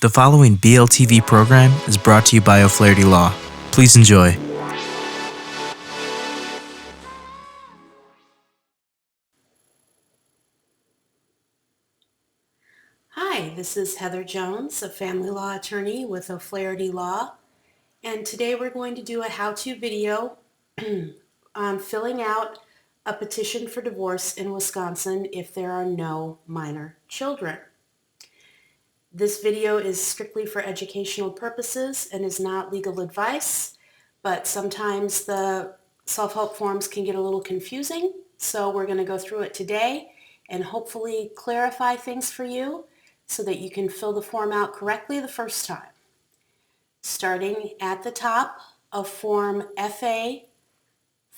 The following BLTV program is brought to you by O'Flaherty Law. Please enjoy. Hi, this is Heather Jones, a family law attorney with O'Flaherty Law, and today we're going to do a how-to video on filling out a petition for divorce in Wisconsin if there are no minor children. This video is strictly for educational purposes and is not legal advice, but sometimes the self-help forms can get a little confusing, so we're going to go through it today and hopefully clarify things for you so that you can fill the form out correctly the first time. Starting at the top of Form FA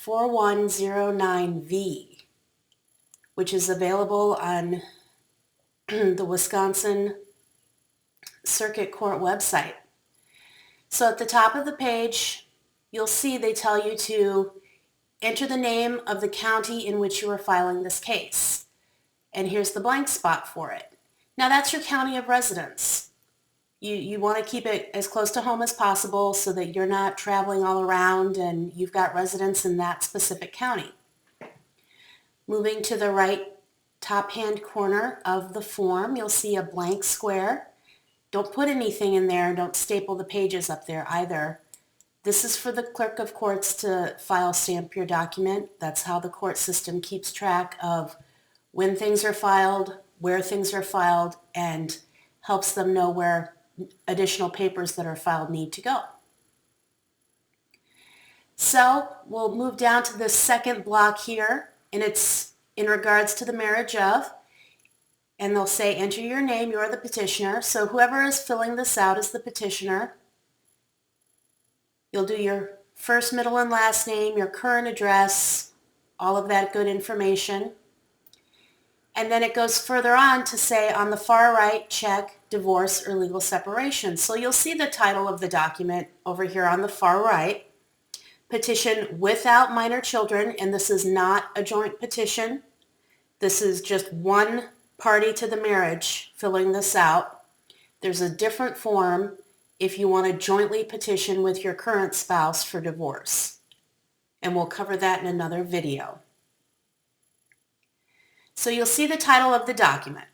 4109V, which is available on the Wisconsin Circuit Court website. So at the top of the page, you'll see they tell you to enter the name of the county in which you are filing this case. And here's the blank spot for it. Now that's your county of residence. You want to keep it as close to home as possible so that you're not traveling all around and you've got residence in that specific county. Moving to the right top hand corner of the form, you'll see a blank square. Don't put anything in there. Don't staple the pages up there either. This is for the clerk of courts to file stamp your document. That's how the court system keeps track of when things are filed, where things are filed, and helps them know where additional papers that are filed need to go. So we'll move down to the second block here, and it's in regards to the marriage of, and they'll say enter your name, you're the petitioner. So whoever is filling this out is the petitioner. You'll do your first, middle, and last name, your current address, all of that good information. And then it goes further on to say on the far right, check divorce or legal separation. So you'll see the title of the document over here on the far right, petition without minor children, and this is not a joint petition. This is just one party to the marriage filling this out. There's a different form if you want to jointly petition with your current spouse for divorce. And we'll cover that in another video. So you'll see the title of the document,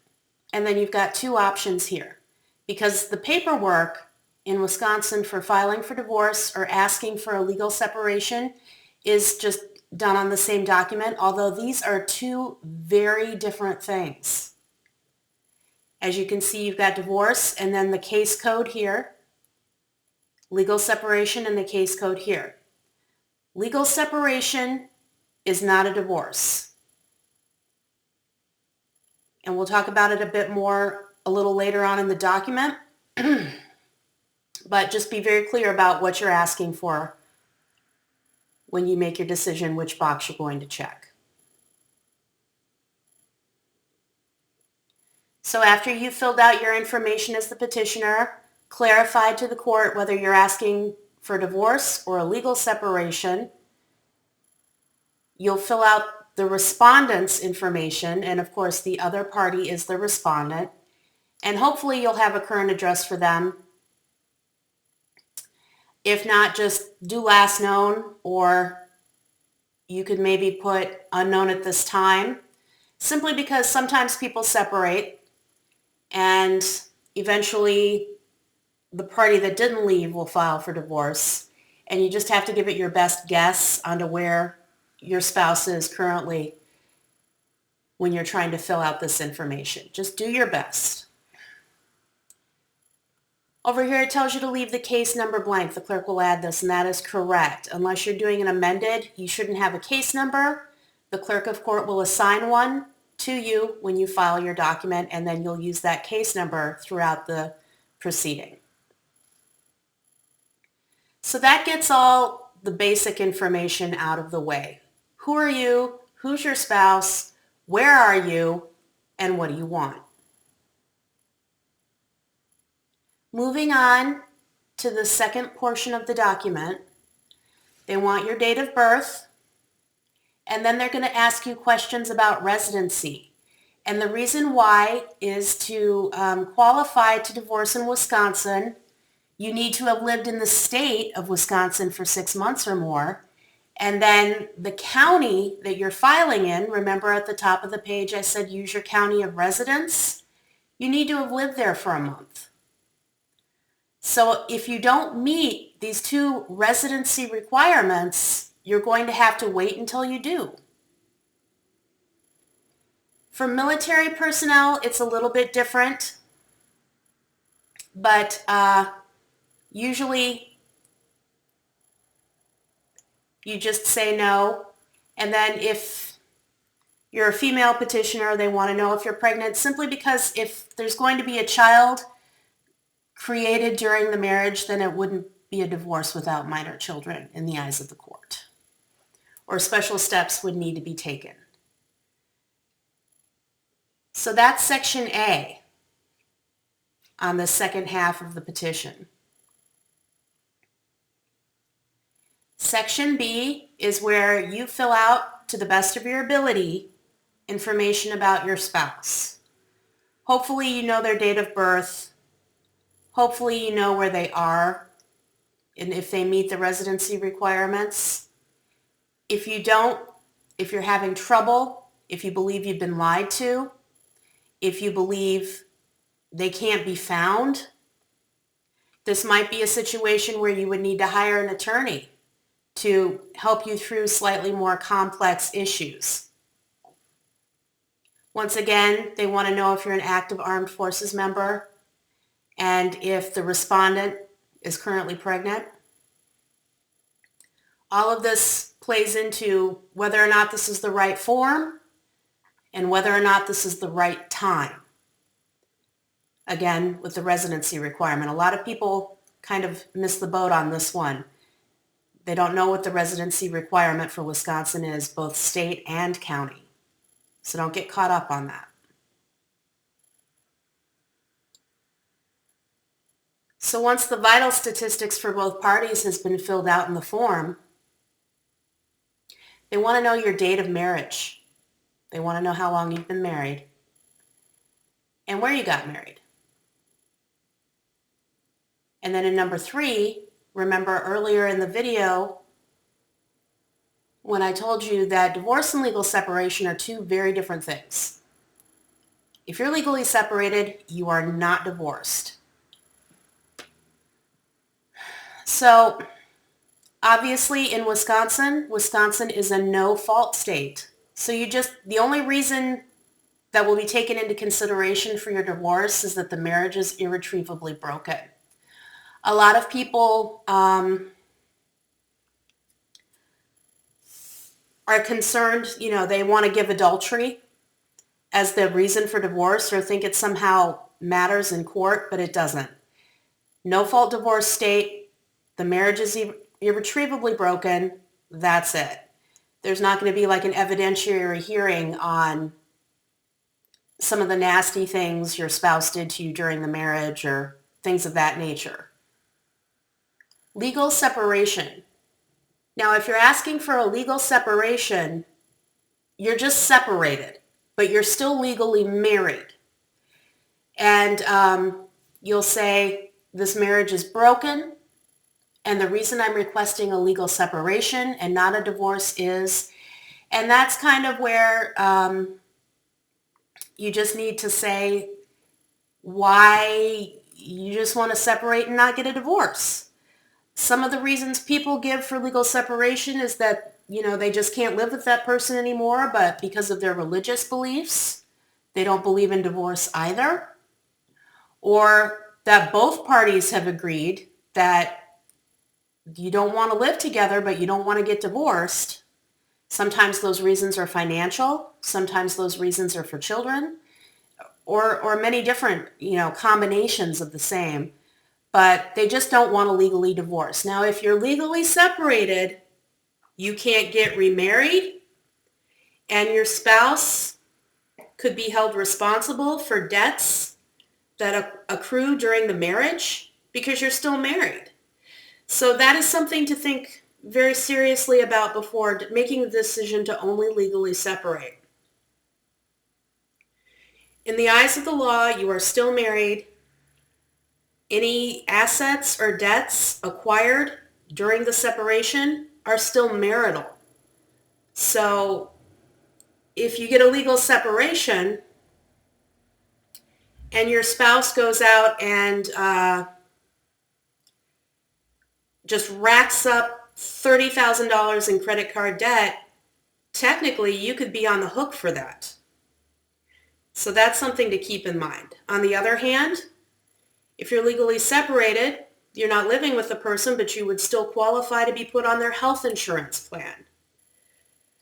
and then you've got two options here. Because the paperwork in Wisconsin for filing for divorce or asking for a legal separation is just done on the same document, although these are two very different things. As you can see, you've got divorce and then the case code here, legal separation and the case code here. Legal separation is not a divorce. And we'll talk about it a bit more a little later on in the document. But just be very clear about what you're asking for when you make your decision which box you're going to check. So after you've filled out your information as the petitioner, clarified to the court whether you're asking for divorce or a legal separation, you'll fill out the respondent's information, and of course the other party is the respondent, and hopefully you'll have a current address for them. If not, just do last known, or you could maybe put unknown at this time, simply because sometimes people separate and eventually the party that didn't leave will file for divorce, and you just have to give it your best guess onto where your spouse is currently when you're trying to fill out this information. Just do your best. Over here it tells you to leave the case number blank. The clerk will add this, and that is correct. Unless you're doing an amended, you shouldn't have a case number. The clerk of court will assign one to you when you file your document, and then you'll use that case number throughout the proceeding. So that gets all the basic information out of the way. Who are you? Who's your spouse? Where are you? And what do you want? Moving on to the second portion of the document, they want your date of birth, and then they're going to ask you questions about residency. And the reason why is to qualify to divorce in Wisconsin, you need to have lived in the state of Wisconsin for 6 months or more. And then the county that you're filing in, remember at the top of the page I said use your county of residence? You need to have lived there for a month. So if you don't meet these two residency requirements, you're going to have to wait until you do. For military personnel, it's a little bit different, but usually you just say no. And then if you're a female petitioner, they want to know if you're pregnant, simply because if there's going to be a child created during the marriage, then it wouldn't be a divorce without minor children in the eyes of the court, or special steps would need to be taken. So that's Section A on the second half of the petition. Section B is where you fill out, to the best of your ability, information about your spouse. Hopefully you know their date of birth. Hopefully you know where they are and if they meet the residency requirements. If you don't, if you're having trouble, if you believe you've been lied to, if you believe they can't be found, this might be a situation where you would need to hire an attorney to help you through slightly more complex issues. Once again, they want to know if you're an active armed forces member and if the respondent is currently pregnant. All of this plays into whether or not this is the right form and whether or not this is the right time. Again, with the residency requirement. A lot of people kind of miss the boat on this one. They don't know what the residency requirement for Wisconsin is, both state and county. So don't get caught up on that. So once the vital statistics for both parties has been filled out in the form, they want to know your date of marriage. They want to know how long you've been married and where you got married. And then in number 3, remember earlier in the video when I told you that divorce and legal separation are two very different things. If you're legally separated, you are not divorced. So obviously in Wisconsin is a no-fault state. So the only reason that will be taken into consideration for your divorce is that the marriage is irretrievably broken. A lot of people are concerned, they want to give adultery as the reason for divorce or think it somehow matters in court, but it doesn't. No-fault divorce state, the marriage is irretrievably broken, that's it. There's not going to be like an evidentiary hearing on some of the nasty things your spouse did to you during the marriage or things of that nature. Legal separation. Now, if you're asking for a legal separation, you're just separated, but you're still legally married. And you'll say, this marriage is broken, and the reason I'm requesting a legal separation and not a divorce is, and that's kind of where you just need to say why you just want to separate and not get a divorce. Some of the reasons people give for legal separation is that, they just can't live with that person anymore, but because of their religious beliefs, they don't believe in divorce either. Or that both parties have agreed that you don't want to live together, but you don't want to get divorced. Sometimes those reasons are financial. Sometimes those reasons are for children, or many different, combinations of the same. But they just don't want to legally divorce. Now, if you're legally separated, you can't get remarried, and your spouse could be held responsible for debts that accrue during the marriage because you're still married. So that is something to think very seriously about before making the decision to only legally separate. In the eyes of the law, you are still married. Any assets or debts acquired during the separation are still marital. So if you get a legal separation and your spouse goes out and just racks up $30,000 in credit card debt, technically you could be on the hook for that. So that's something to keep in mind. On the other hand, if you're legally separated, you're not living with the person, but you would still qualify to be put on their health insurance plan.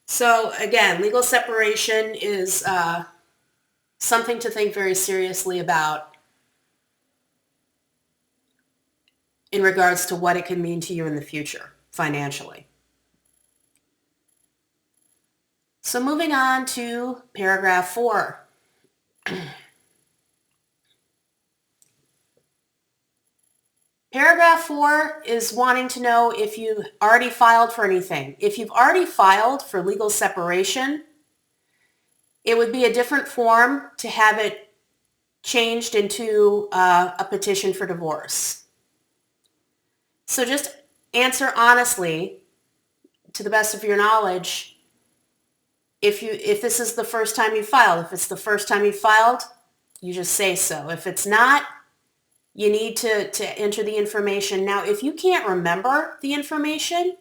So again, legal separation is something to think very seriously about in regards to what it can mean to you in the future financially. So moving on to paragraph 4. Paragraph 4 is wanting to know if you already filed for anything. If you've already filed for legal separation, it would be a different form to have it changed into a petition for divorce. So just answer honestly, to the best of your knowledge, if this is the first time you filed. If it's the first time you filed, you just say so. If it's not, you need to enter the information. Now, if you can't remember the information,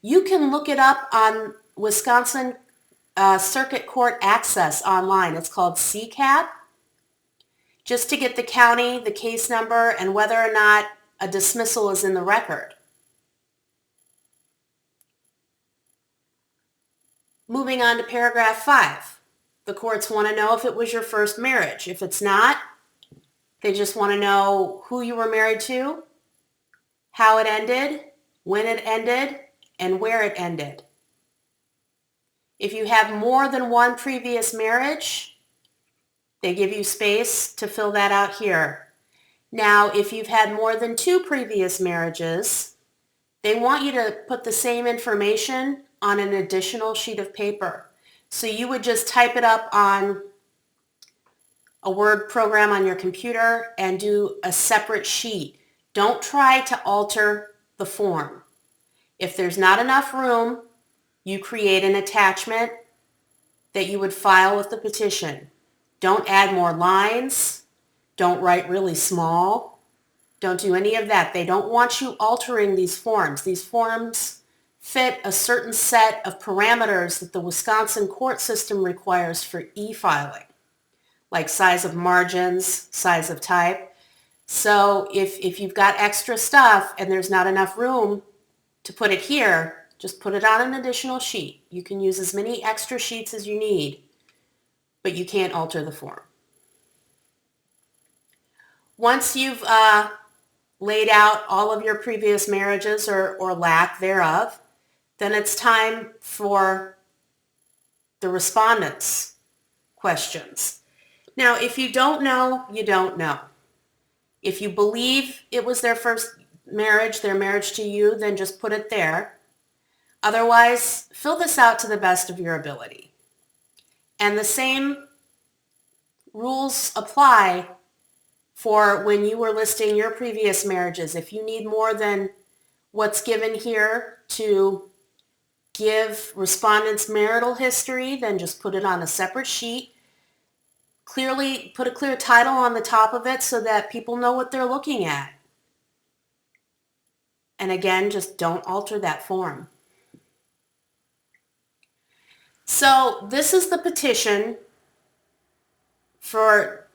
you can look it up on Wisconsin Circuit Court Access online. It's called CCAP, just to get the county, the case number, and whether or not a dismissal is in the record. Moving on to paragraph 5. The courts want to know if it was your first marriage. If it's not, they just want to know who you were married to, how it ended, when it ended, and where it ended. If you have more than one previous marriage, they give you space to fill that out here. Now, if you've had more than 2 previous marriages, they want you to put the same information on an additional sheet of paper. So you would just type it up on a Word program on your computer and do a separate sheet. Don't try to alter the form. If there's not enough room, you create an attachment that you would file with the petition. Don't add more lines. Don't write really small. Don't do any of that. They don't want you altering these forms. These forms fit a certain set of parameters that the Wisconsin court system requires for e-filing, like size of margins, size of type. So if you've got extra stuff and there's not enough room to put it here, just put it on an additional sheet. You can use as many extra sheets as you need, but you can't alter the form. Once you've laid out all of your previous marriages or lack thereof, then it's time for the respondent's questions. Now, if you don't know, you don't know. If you believe it was their first marriage, their marriage to you, then just put it there. Otherwise, fill this out to the best of your ability. And the same rules apply for when you were listing your previous marriages. If you need more than what's given here to give respondents marital history, then just put it on a separate sheet. Clearly put a clear title on the top of it so that people know what they're looking at. And again, just don't alter that form. So this is the petition for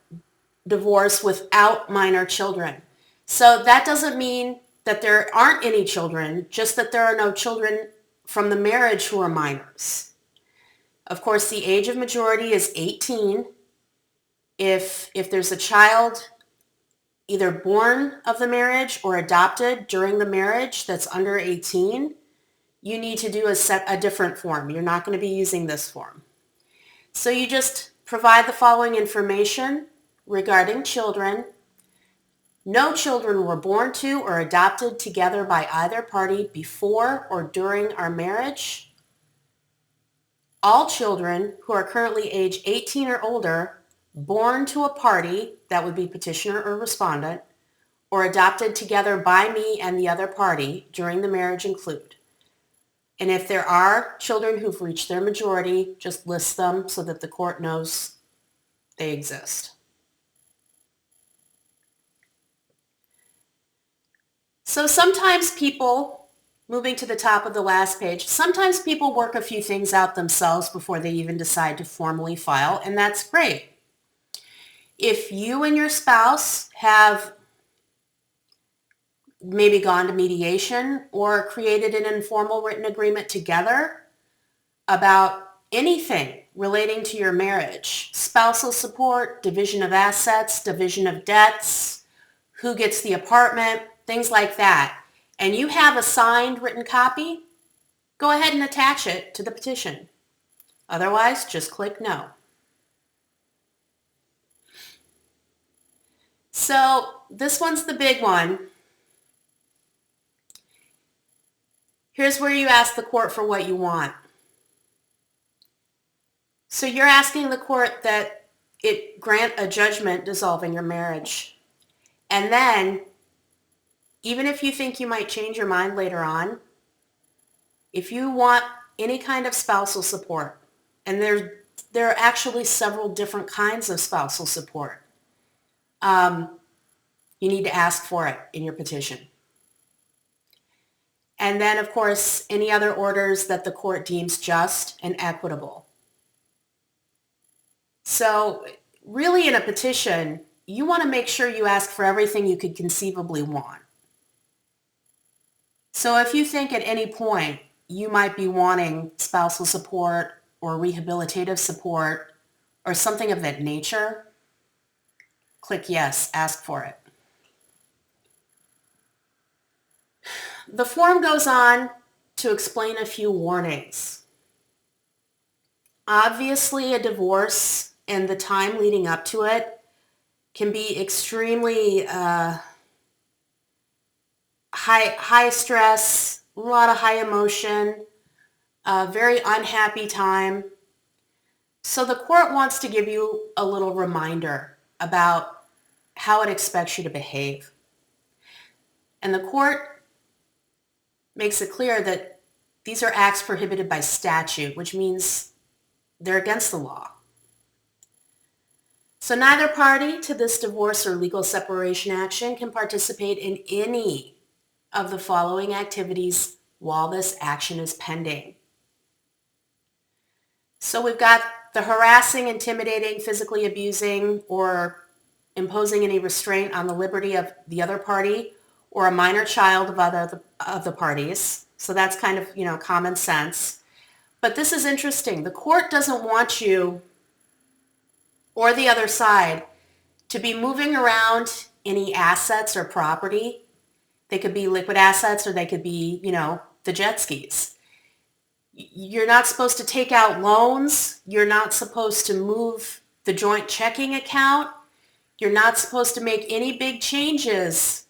divorce without minor children. So that doesn't mean that there aren't any children, just that there are no children from the marriage who are minors. Of course, the age of majority is 18. If there's a child either born of the marriage or adopted during the marriage that's under 18, you need to do a different form. You're not going to be using this form. So you just provide the following information regarding children. No children were born to or adopted together by either party before or during our marriage. All children who are currently age 18 or older born to a party, that would be petitioner or respondent, or adopted together by me and the other party during the marriage include. And if there are children who've reached their majority, just list them so that the court knows they exist. So sometimes people, moving to the top of the last page, sometimes people work a few things out themselves before they even decide to formally file, and that's great. If you and your spouse have maybe gone to mediation or created an informal written agreement together about anything relating to your marriage, spousal support, division of assets, division of debts, who gets the apartment, things like that, and you have a signed written copy, go ahead and attach it to the petition. Otherwise, just click no. So this one's the big one. Here's where you ask the court for what you want. So you're asking the court that it grant a judgment dissolving your marriage. And then, even if you think you might change your mind later on, if you want any kind of spousal support, and there are actually several different kinds of spousal support, you need to ask for it in your petition. And then, of course, any other orders that the court deems just and equitable. So really in a petition, you want to make sure you ask for everything you could conceivably want. So if you think at any point you might be wanting spousal support or rehabilitative support or something of that nature, click yes, ask for it. The form goes on to explain a few warnings. Obviously, a divorce and the time leading up to it can be extremely high stress, a lot of high emotion, a very unhappy time. So the court wants to give you a little reminder about how it expects you to behave. And the court makes it clear that these are acts prohibited by statute, which means they're against the law. So neither party to this divorce or legal separation action can participate in any of the following activities while this action is pending. So we've got the harassing, intimidating, physically abusing, or imposing any restraint on the liberty of the other party or a minor child of the parties. So that's kind of, common sense. But this is interesting. The court doesn't want you or the other side to be moving around any assets or property. They could be liquid assets or they could be, the jet skis. You're not supposed to take out loans. You're not supposed to move the joint checking account. You're not supposed to make any big changes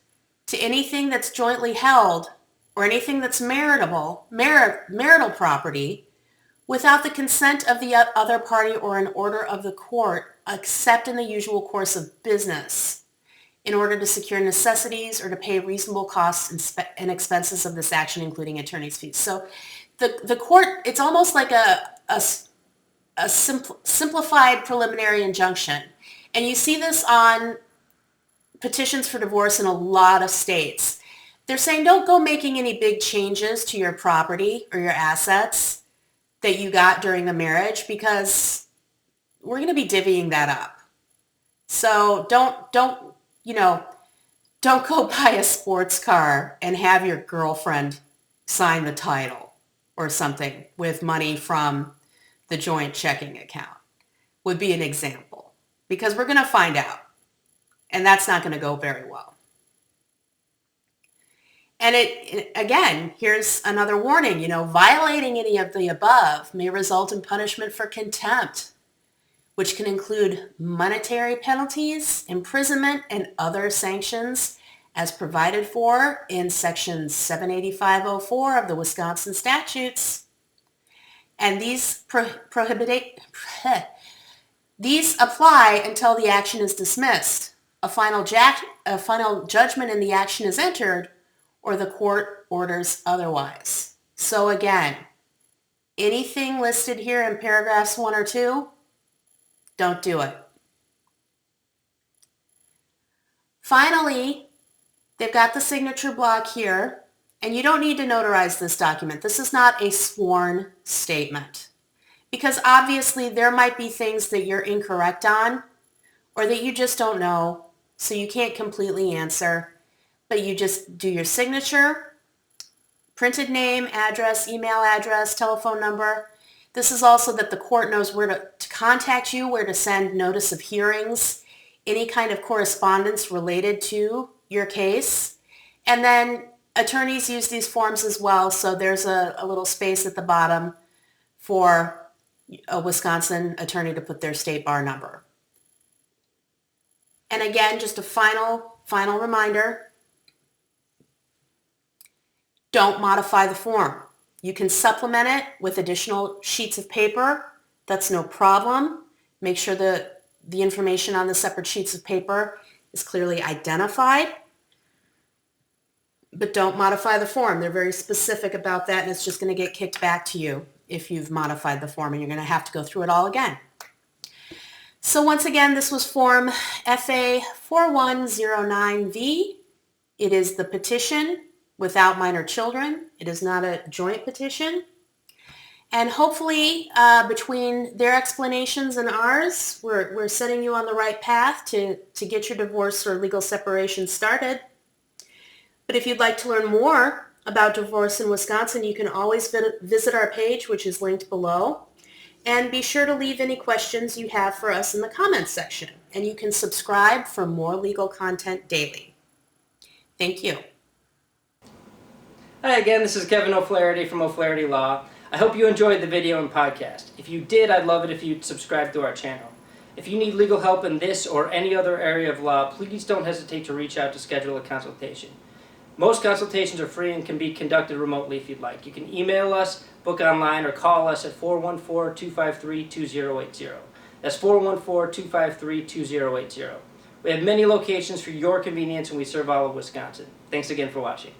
to anything that's jointly held or anything that's marital property without the consent of the other party or an order of the court, except in the usual course of business, in order to secure necessities or to pay reasonable costs and expenses of this action, including attorney's fees. So the court, it's almost like a simplified preliminary injunction. And you see this on petitions for divorce in a lot of states. They're saying don't go making any big changes to your property or your assets that you got during the marriage because we're going to be divvying that up. So don't go buy a sports car and have your girlfriend sign the title or something with money from the joint checking account would be an example, because we're going to find out. And that's not going to go very well. And again, here's another warning, violating any of the above may result in punishment for contempt, which can include monetary penalties, imprisonment, and other sanctions as provided for in Section 78504 of the Wisconsin statutes. And these These apply until the action is dismissed, a final judgment in the action is entered, or the court orders otherwise. So again, anything listed here in paragraphs 1 or 2, don't do it. Finally, they've got the signature block here, and you don't need to notarize this document. This is not a sworn statement, because obviously there might be things that you're incorrect on or that you just don't know, so you can't completely answer, but you just do your signature, printed name, address, email address, telephone number. This is also that the court knows where to contact you, where to send notice of hearings, any kind of correspondence related to your case. And then attorneys use these forms as well, so there's a little space at the bottom for a Wisconsin attorney to put their state bar number. And again, just a final reminder, don't modify the form. You can supplement it with additional sheets of paper. That's no problem. Make sure that the information on the separate sheets of paper is clearly identified. But don't modify the form. They're very specific about that, and it's just going to get kicked back to you if you've modified the form, and you're going to have to go through it all again. So once again, this was Form FA 4109V. It is the petition without minor children. It is not a joint petition. And hopefully, between their explanations and ours, we're setting you on the right path to get your divorce or legal separation started. But if you'd like to learn more about divorce in Wisconsin, you can always visit our page, which is linked below. And be sure to leave any questions you have for us in the comments section. And you can subscribe for more legal content daily. Thank you. Hi again, this is Kevin O'Flaherty from O'Flaherty Law. I hope you enjoyed the video and podcast. If you did, I'd love it if you'd subscribe to our channel. If you need legal help in this or any other area of law, please don't hesitate to reach out to schedule a consultation. Most consultations are free and can be conducted remotely if you'd like. You can email us, book online, or call us at 414-253-2080. That's 414-253-2080. We have many locations for your convenience, and we serve all of Wisconsin. Thanks again for watching.